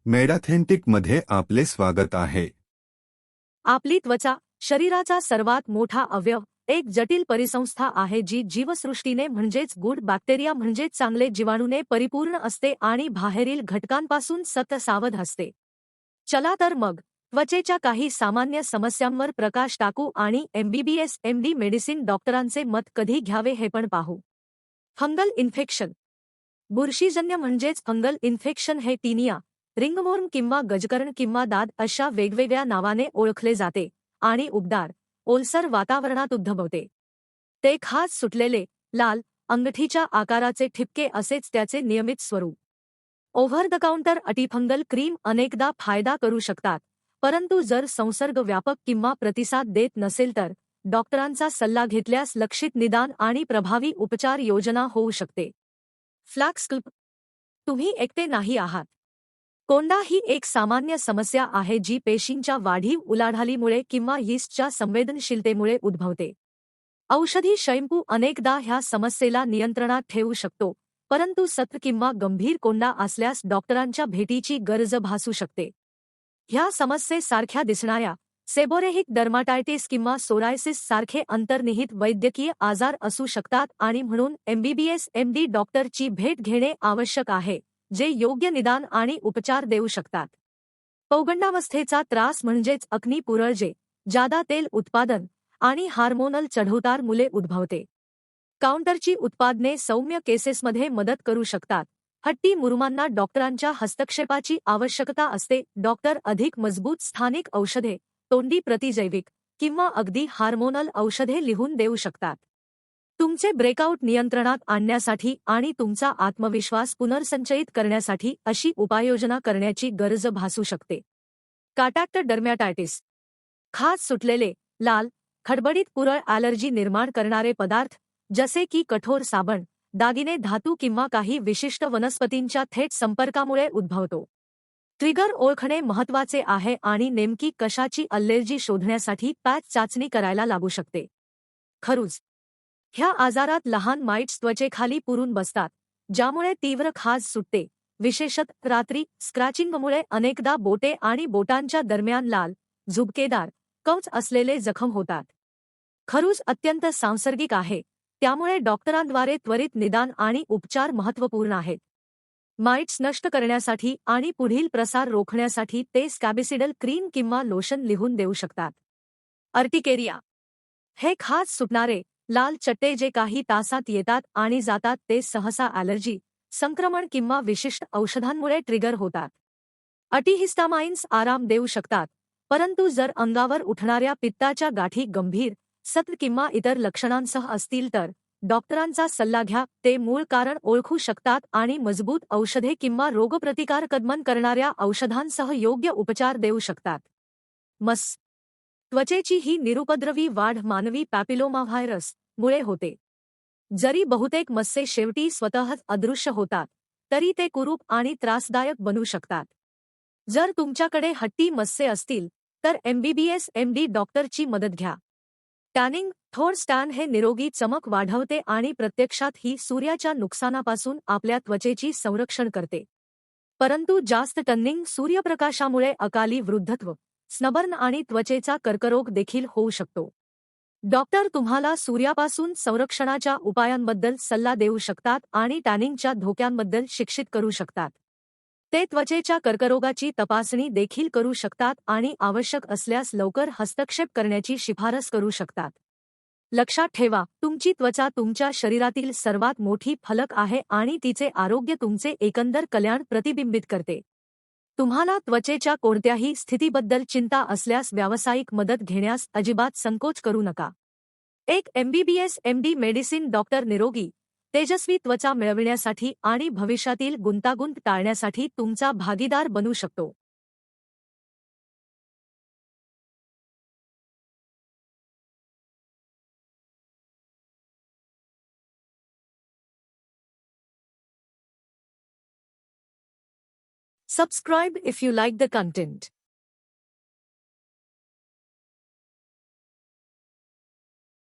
मेडाथेंटिक मध्ये आपले स्वागत आहे. आपली त्वचा शरीराचा सर्वात मोठा अवयव, एक जटिल परिसंस्था आहे जी जीवसृष्टीने म्हणजेच गुड बॅक्टेरिया म्हणजेच चांगले जीवाणूने परिपूर्ण असते आणि बाहेरील घटकांपासून सतत सावध असते. चला तर मग त्वचेच्या काही सामान्य समस्यांवर प्रकाश टाकू आणि MBBS MD मेडिसिन डॉक्टरांचे मत कधी घ्यावे हे पण पाहू. Fungal infection. बुरशीजन्य म्हणजेच फंगल इन्फेक्शन हे टीनिया, रिंगवर्म किंवा गजकर्ण किंवा दाद अशा वेगवेगळ्या नावाने ओळखले जाते आणि उबदार, ओलसर वातावरणात उद्भवते. ते खास सुटलेले, लाल, अंगठीच्या आकाराचे ठिपके असेच त्याचे नियमित स्वरूप. ओव्हर द काउंटर अटीफंगल क्रीम अनेकदा फायदा करू शकतात, परंतु जर संसर्ग व्यापक किंवा प्रतिसाद देत नसेल तर डॉक्टरांचा सल्ला घेतल्यास लक्षित निदान आणि प्रभावी उपचार योजना होऊ शकते. फ्लॅक्स स्कल्प. तुम्ही एकटे नाही आहात. कोंडा ही एक सामान्य समस्या आहे जी पेशींच्या वाढीव उलाढालीमुळे किंवा यीस्टच्या संवेदनशीलतेमुळे उद्भवते. औषधी शैम्पू अनेकदा ह्या समस्येला नियंत्रणात ठेवू शकतो, परंतु सत्र किंवा गंभीर कोंडा असल्यास डॉक्टरांच्या भेटीची गरज भासू शकते. ह्या समस्येसारख्या दिसणाऱ्या सेबोरेहिक डर्माटायटिस किंवा सोरायसिस सारखे अंतर्निहित वैद्यकीय आजार असू शकतात आणि म्हणून MBBS MD डॉक्टरची भेट घेणे आवश्यक आहे, जे योग्य निदान आणि उपचार देऊ शकतात. पौगंडावस्थेचा त्रास म्हणजेच अग्नी पुरळजे, जादा तेल उत्पादन आणि हार्मोनल चढउतार मुले उद्भवते. काउंटरची उत्पादने सौम्य केसेसमध्ये मदत करू शकतात. हट्टी मुरुमांना डॉक्टरांच्या हस्तक्षेपाची आवश्यकता असते. डॉक्टर अधिक मजबूत स्थानिक औषधे, तोंडी प्रतिजैविक किंवा अगदी हार्मोनल औषधे लिहून देऊ शकतात. तुमचे ब्रेकआउट नियंत्रणात आणण्यासाठी आणि तुमचा आत्मविश्वास पुनर्संचयित करण्यासाठी अशी उपाययोजना करण्याची गरज भासू शकते. कॅटॅक्ट डर्मॅटायटिस. खास सुटलेले, लाल, खडबडीत पुरळ ॲलर्जी निर्माण करणारे पदार्थ, जसे की कठोर साबण, दागिने धातू किंवा काही विशिष्ट वनस्पतींच्या थेट संपर्कामुळे उद्भवतो. ट्रिगर ओळखणे महत्त्वाचे आहे आणि नेमकी कशाची ॲलर्जी शोधण्यासाठी पॅच चाचणी करायला लागू शकते. खरूज. ह्या आजारात लहान माइट्स त्वचेखाली पुरून बसतात, ज्यामुळे तीव्र खाज सुटते. विशेषतः रात्री स्क्रॅचिंगमुळे अनेकदा बोटे आणि बोटांच्या दरम्यान लाल, झुबकेदार, कवच असलेले जखम होतात. खरूज अत्यंत सांसर्गिक आहे, त्यामुळे डॉक्टरांद्वारे त्वरित निदान आणि उपचार महत्त्वपूर्ण आहेत. माइट्स नष्ट करण्यासाठी आणि पुढील प्रसार रोखण्यासाठी ते स्कॅबिसिडल क्रीम किंवा लोशन लिहून देऊ शकतात. अर्टिकेरिया. हे खास सुटणारे, लाल चट्टे जे काही तासात येतात आणि जातात ते सहसा ॲलर्जी, संक्रमण किंवा विशिष्ट औषधांमुळे ट्रिगर होतात. अँटिहिस्टामाइन्स आराम देऊ शकतात, परंतु जर अंगावर उठणाऱ्या पित्ताच्या गाठी गंभीर, सतत किंवा इतर लक्षणांसह असतील तर डॉक्टरांचा सल्ला घ्या. ते मूळ कारण ओळखू शकतात आणि मजबूत औषधे किंवा रोगप्रतिकारकदमन करणाऱ्या औषधांसह योग्य उपचार देऊ शकतात. मस. त्वचेची ही निरुपद्रवी वाढ मानवी पॅपिलोमाव्हायरस मुळे होते. जरी बहुतेक मस्से शेवटी स्वतःच अदृश्य होतात, तरी ते कुरूप आणि त्रासदायक बनू शकतात. जर तुमच्याकडे हट्टी मस्से असतील, तर MBBS MD डॉक्टरची मदत घ्या. टॅनिंग. थोर स्टॅन हे निरोगी चमक वाढवते आणि प्रत्यक्षात ही सूर्याच्या नुकसानापासून आपल्या त्वचेची संरक्षण करते. परंतु जास्त टनिंग सूर्यप्रकाशामुळे अकाली वृद्धत्व, स्नबर्न आणि त्वचेचा कर्करोग देखील होऊ शकतो. डॉक्टर तुम्हाला सूर्यापासून संरक्षणाच्या उपायांबद्दल सल्ला देऊ शकतात आणि टॅनिंगच्या धोक्यांबद्दल शिक्षित करू शकतात. ते त्वचेच्या कर्करोगाची तपासणी देखील करू शकतात आणि आवश्यक असल्यास लवकर हस्तक्षेप करण्याची शिफारस करू शकतात. लक्षात ठेवा, तुमची त्वचा तुमच्या शरीरातील सर्वात मोठी फलक आहे आणि तिचे आरोग्य तुमचे एकंदर कल्याण प्रतिबिंबित करते. तुम्हाला त्वचेच्या कोणत्याही स्थितीबद्दल चिंता असल्यास व्यावसायिक मदत घेण्यास अजिबात संकोच करू नका. एक MBBS MD मेडिसिन डॉक्टर निरोगी, तेजस्वी त्वचा मिळविण्यासाठी आणि भविष्यातील गुंतागुंत टाळण्यासाठी तुमचा भागीदार बनू शकतो. Subscribe if you like the content.